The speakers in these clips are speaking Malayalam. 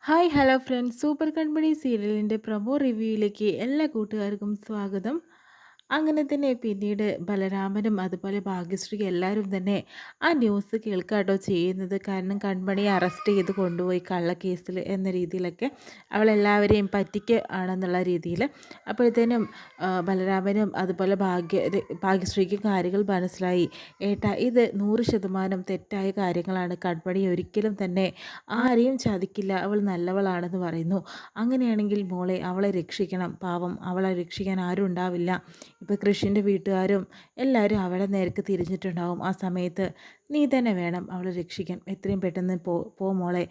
ഹായ് ഹലോ ഫ്രണ്ട്സ് സൂപ്പർ കൺപണി സീരിയലിൻ്റെ പ്രൊമോ റിവ്യൂയിലേക്ക് എല്ലാ കൂട്ടുകാർക്കും സ്വാഗതം. അങ്ങനെ തന്നെ പിന്നീട് ബലരാമനും അതുപോലെ ഭാഗ്യശ്രീ എല്ലാവരും തന്നെ ആ ന്യൂസ് കേൾക്കാട്ടോ ചെയ്യുന്നത്. കാരണം കൺമണിയെ അറസ്റ്റ് ചെയ്ത് കൊണ്ടുപോയി കള്ളക്കേസിൽ എന്ന രീതിയിലൊക്കെ അവളെല്ലാവരെയും പറ്റിക്ക് ആണെന്നുള്ള രീതിയിൽ. അപ്പോഴത്തേനും ബലരാമനും അതുപോലെ ഭാഗ്യശ്രീക്കും കാര്യങ്ങൾ മനസ്സിലായി. ഏട്ടാ, ഇത് 100% തെറ്റായ കാര്യങ്ങളാണ്. കൺമണി ഒരിക്കലും തന്നെ ആരെയും ചതിക്കില്ല, അവൾ നല്ലവളാണെന്ന് പറയുന്നു. അങ്ങനെയാണെങ്കിൽ മോളെ അവളെ രക്ഷിക്കണം, പാവം അവളെ രക്ഷിക്കാൻ ആരും ഉണ്ടാവില്ല. ഇപ്പോൾ കൃഷിൻ്റെ വീട്ടുകാരും എല്ലാവരും അവളെ നേർക്ക് തിരിഞ്ഞിട്ടുണ്ടാവും. ആ സമയത്ത് നീ തന്നെ വേണം അവളെ രക്ഷിക്കാൻ. എത്രയും പെട്ടെന്ന് പോ മോളെ.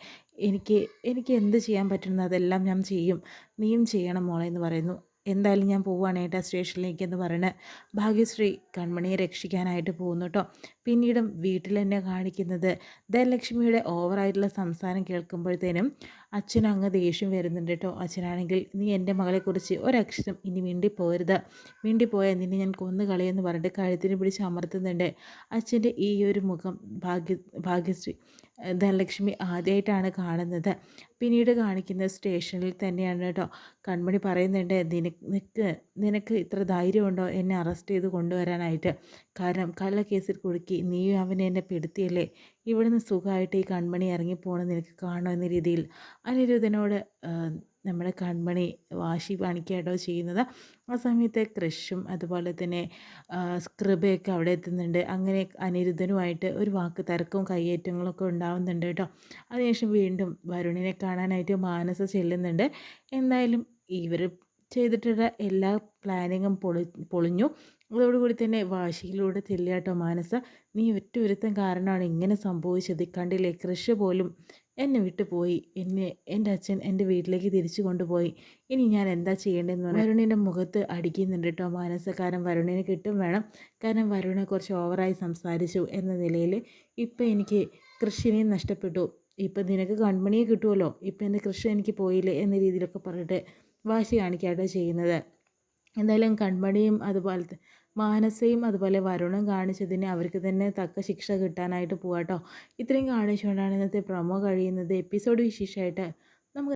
എനിക്ക് എനിക്ക് എന്ത് ചെയ്യാൻ പറ്റുന്നത് അതെല്ലാം ഞാൻ ചെയ്യും, നീയും ചെയ്യണം മോളെ എന്ന് പറയുന്നു. എന്തായാലും ഞാൻ പോവുകയാണ് ഏട്ടാ സ്റ്റേഷനിലേക്ക് എന്ന് പറഞ്ഞ് ഭാഗ്യശ്രീ കൺമണിയെ രക്ഷിക്കാനായിട്ട് പോകുന്നു കേട്ടോ. പിന്നീടും വീട്ടിൽ തന്നെ കാണിക്കുന്നത് ധനലക്ഷ്മിയുടെ ഓവറായിട്ടുള്ള സംസാരം കേൾക്കുമ്പോഴത്തേനും അച്ഛനങ്ങ് ദേഷ്യം വരുന്നുണ്ട് കേട്ടോ. അച്ഛനാണെങ്കിൽ നീ എൻ്റെ മകളെക്കുറിച്ച് ഒരക്ഷരം ഇനി മിണ്ടിപ്പോരുത്, മിണ്ടിപ്പോയാൽ നിന്നെ ഞാൻ കൊന്നു കളയെന്ന് പറഞ്ഞിട്ട് കഴുത്തിന് പിടിച്ച് അമർത്തുന്നുണ്ട്. അച്ഛൻ്റെ ഈ ഒരു മുഖം ഭാഗ്യശ്രീ ധനലക്ഷ്മി ആദ്യമായിട്ടാണ് കാണുന്നത്. പിന്നീട് കാണിക്കുന്ന സ്റ്റേഷനിൽ തന്നെയാണ് കേട്ടോ. കൺമണി പറയുന്നുണ്ട്, നിനക്ക് ഇത്ര ധൈര്യമുണ്ടോ എന്നെ അറസ്റ്റ് ചെയ്ത് കൊണ്ടുവരാനായിട്ട്? കാരണം കള്ളക്കേസിൽ കുടുക്കി നീയും അവനെ എന്നെ പെടുത്തിയല്ലേ. ഇവിടുന്ന് സുഖമായിട്ട് ഈ കൺമണി ഇറങ്ങിപ്പോകണം നിനക്ക് കാണുമോ എന്ന രീതിയിൽ അനിരുദ്ധനോട് നമ്മുടെ കൺമണി വാശി കാണിക്കുകയാട്ടോ ചെയ്യുന്നത്. ആ സമയത്ത് കൃഷും അതുപോലെ തന്നെ കൃപയൊക്കെ അവിടെ എത്തുന്നുണ്ട്. അങ്ങനെ അനിരുദ്ധനുമായിട്ട് ഒരു വാക്ക് തർക്കവും കയ്യേറ്റങ്ങളൊക്കെ ഉണ്ടാവുന്നുണ്ട് കേട്ടോ. അതിനുശേഷം വീണ്ടും വരുണിനെ കാണാനായിട്ട് മാനസ ചെല്ലുന്നുണ്ട്. എന്തായാലും ഇവർ ചെയ്തിട്ടുള്ള എല്ലാ പ്ലാനിങ്ങും പൊളിഞ്ഞു. അതോടുകൂടി തന്നെ വാശിയിലൂടെ ചെല്ലുകട്ടോ മാനസ. നീ ഒറ്റ ഒരുത്തൻ കാരണമാണ് ഇങ്ങനെ സംഭവിച്ചത്. കണ്ടില്ലേ, കൃഷി പോലും എന്നെ വിട്ടു പോയി, എൻ്റെ അച്ഛൻ എൻ്റെ വീട്ടിലേക്ക് തിരിച്ചു കൊണ്ടുപോയി. ഇനി ഞാൻ എന്താ ചെയ്യേണ്ടതെന്ന് പറയാം. വരുണിൻ്റെ മുഖത്ത് അടിക്കുന്നുണ്ട് കേട്ടോ മാനസ. കാരണം വരുണിനെ കിട്ടും വേണം. കാരണം വരുണ് കുറച്ച് ഓവറായി സംസാരിച്ചു എന്ന നിലയിൽ ഇപ്പം എനിക്ക് കൃഷിനെയും നഷ്ടപ്പെട്ടു. ഇപ്പം നിനക്ക് കൺമണിയെ കിട്ടുമല്ലോ, ഇപ്പം എൻ്റെ കൃഷി എനിക്ക് പോയില്ലേ എന്ന രീതിയിലൊക്കെ പറഞ്ഞിട്ട് വാശി കാണിക്കാട്ടോ ചെയ്യുന്നത്. എന്തായാലും കൺമണിയും അതുപോലെ മാനസയും അതുപോലെ വരുണും കാണിച്ചതിന് അവർക്ക് തന്നെ തക്ക ശിക്ഷ കിട്ടാനായിട്ട് പോവാട്ടോ. ഇത്രയും കാണിച്ചുകൊണ്ടാണ് ഇന്നത്തെ പ്രൊമോ കഴിയുന്നത്. എപ്പിസോഡ് വിശേഷമായിട്ട്